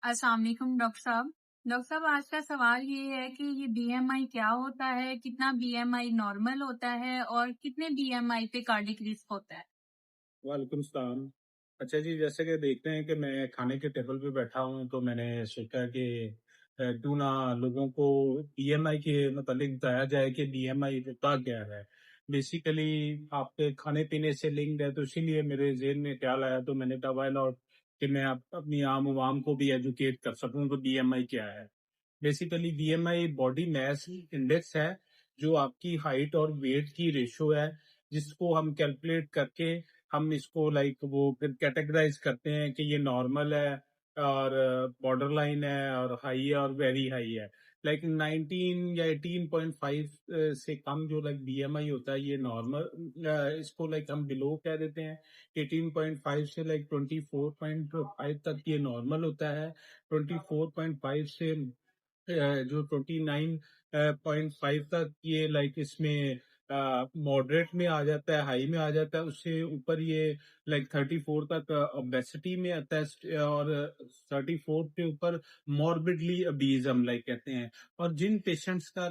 अस्सलाम वालेकुम डॉक्टर साहब। डॉक्टर साहब, आज का सवाल ये है कि ये बीएमआई क्या होता है? कितना बीएमआई नॉर्मल होता है और कितने बीएमआई पे कार्डियक रिस्क होता है? वालेकुम सलाम। अच्छा जी, जैसे कि देखते हैं कि मैं खाने के टेबल पे बैठा हूँ, तो मैंने सोचा कि क्यों ना लोगों को बीएमआई के मतलब बताया जाए कि बीएमआई होता क्या है। बेसिकली आपके खाने पीने से लिंक्ड है, तो इसीलिए मेरे जेहन में ख्याल आया, तो मैंने कहा व्हाई नॉट कि मैं अपनी आम आवाम को भी एजुकेट कर सकूं तो बीएमआई क्या है। Basically BMI body mass index है, जो आपकी हाइट और वेट की रेशो है, जिसको हम कैलकुलेट करके हम इसको वो फिर कैटेगराइज करते हैं कि ये नॉर्मल है और बॉर्डर लाइन है और हाई है और वेरी हाई है। 19 या 18.5 से कम जो बीएमआई होता है ये नॉर्मल, इसको हम बिलो कह देते हैं। 18.5 से 24.5 तक ये नॉर्मल होता है। 24.5 से जो 29.5 तक ये इसमें मॉडरेट में आ जाता है, हाई में आ जाता है। उससे ऊपर ये 34 तक ओबेसिटी में आता है, और 34 के ऊपर मॉर्बिडली obese हम कहते हैं। और जिन पेशेंट्स का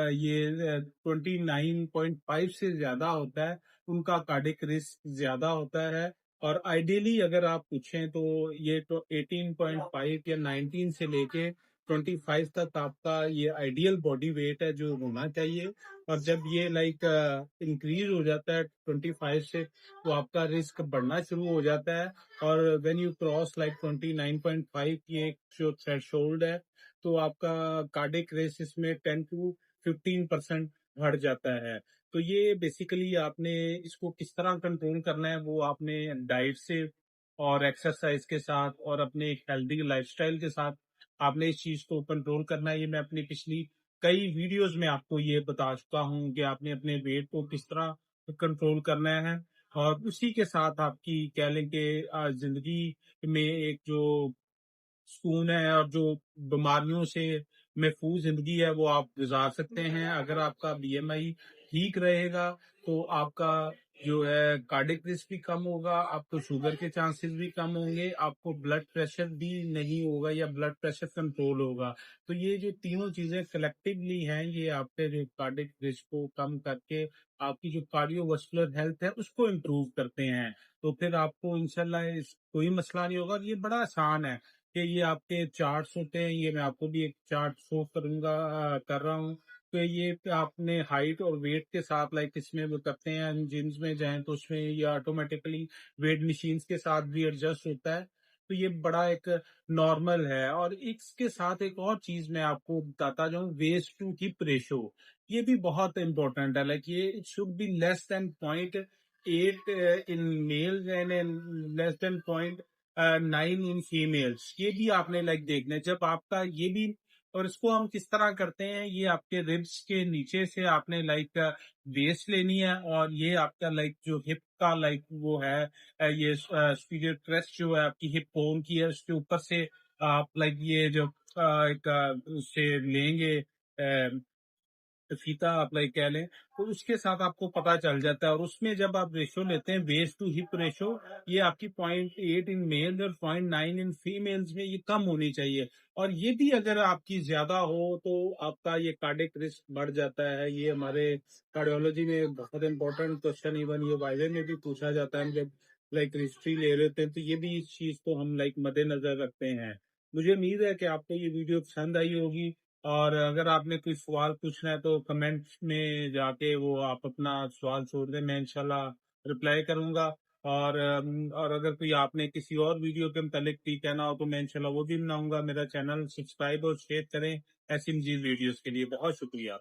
ये 29.5 से ज्यादा होता है, उनका कार्डियक रिस्क ज्यादा होता है। और आइडियली अगर आप पूछें तो ये तो 18.5 या 19 से लेके 25 तक आपका ये आइडियल बॉडी वेट है जो होना चाहिए। और जब ये इंक्रीज हो जाता है 25 से, तो आपका रिस्क बढ़ना शुरू हो जाता है। और व्हेन यू क्रॉस 29.5 की एक जो थ्रेशोल्ड है, तो आपका कार्डियक रेस इसमें 10 to 15% बढ़ जाता है। तो ये बेसिकली आपने इसको किस तरह कंट्रोल करना है, वो आपने डाइट से और एक्सरसाइज के साथ और अपने एक हेल्दी लाइफस्टाइल के साथ आपने इस चीज को कंट्रोल करना है। ये मैं अपनी पिछली कई वीडियोस में आपको ये बता चुका हूँ कि आपने अपने वेट को किस तरह कंट्रोल करना है। और उसी के साथ आपकी कह लें कि जिंदगी में एक जो सुकून है और जो बीमारियों से महफूज जिंदगी है वो आप गुजार सकते हैं। अगर आपका बीएमआई ठीक रहेगा, तो आपका जो है कार्डियक रिस्क भी कम होगा, आपको शुगर के चांसेस भी कम होंगे, आपको ब्लड प्रेशर भी नहीं होगा या ब्लड प्रेशर कंट्रोल होगा। तो ये जो तीनों चीजें कलेक्टिवली हैं, ये आपके जो कार्डियक रिस्क को कम करके आपकी जो कार्डियोवास्कुलर हेल्थ है उसको इम्प्रूव करते हैं। तो फिर आपको इंशाल्लाह कोई मसला नहीं होगा। और ये बड़ा आसान है कि ये आपके चार्ट्स होते हैं, ये मैं आपको भी एक चार्ट शो करूंगा, कर रहा हूँ। तो ये आपने हाइट और वेट के साथ इसमें वो करते हैं, हम जिम्स में जाएं तो उसमें ये ऑटोमेटिकली वेट मशीन्स के साथ भी एडजस्ट होता है। तो ये बड़ा एक नॉर्मल है। और इसके साथ एक और चीज मैं आपको बताता जाऊं, वेस्ट टू हिप रेशो। ये भी बहुत इंपॉर्टेंट है। ये it should be less than 0.8 in males and less than 9 in females. ये भी आपने देखना है जब आपका ये भी। और इसको हम किस तरह करते हैं, ये आपके रिब्स के नीचे से आपने वेस्ट लेनी है, और ये आपका जो हिप का वो है, ये सुपीरियर क्रेस्ट जो है आपकी हिप बोन की है, उसके ऊपर से आप ये जो एक उससे लेंगे, फीता आप कह लें, तो उसके साथ आपको पता चल जाता है। और उसमें जब आप रेशो लेते हैं वेस्ट टू हिप रेशो, ये आपकी 0.8 इन मेल और 0.9 इन फीमेल्स में ये कम होनी चाहिए। और ये भी अगर आपकी ज्यादा हो तो आपका ये कार्डियक रिस्क बढ़ जाता है। ये हमारे कार्डियोलॉजी में एक बहुत इंपॉर्टेंट क्वेश्चन, इवन ये वायवे में भी पूछा जाता है। हम जब हिस्ट्री ले रहे थे, तो ये भी इस चीज को हम मद्देनजर रखते हैं। मुझे उम्मीद है कि आपको ये वीडियो पसंद आई होगी। और अगर आपने कोई सवाल पूछना है तो कमेंट्स में जाके वो आप अपना सवाल छोड़ दें, मैं इंशाल्लाह रिप्लाई करूंगा। और अगर कोई आपने किसी और वीडियो के मुतालिक भी कहना हो तो मैं इंशाल्लाह वो भी बनाऊंगा। मेरा चैनल सब्सक्राइब और शेयर करें ऐसी मजीद वीडियोस के लिए। बहुत शुक्रिया।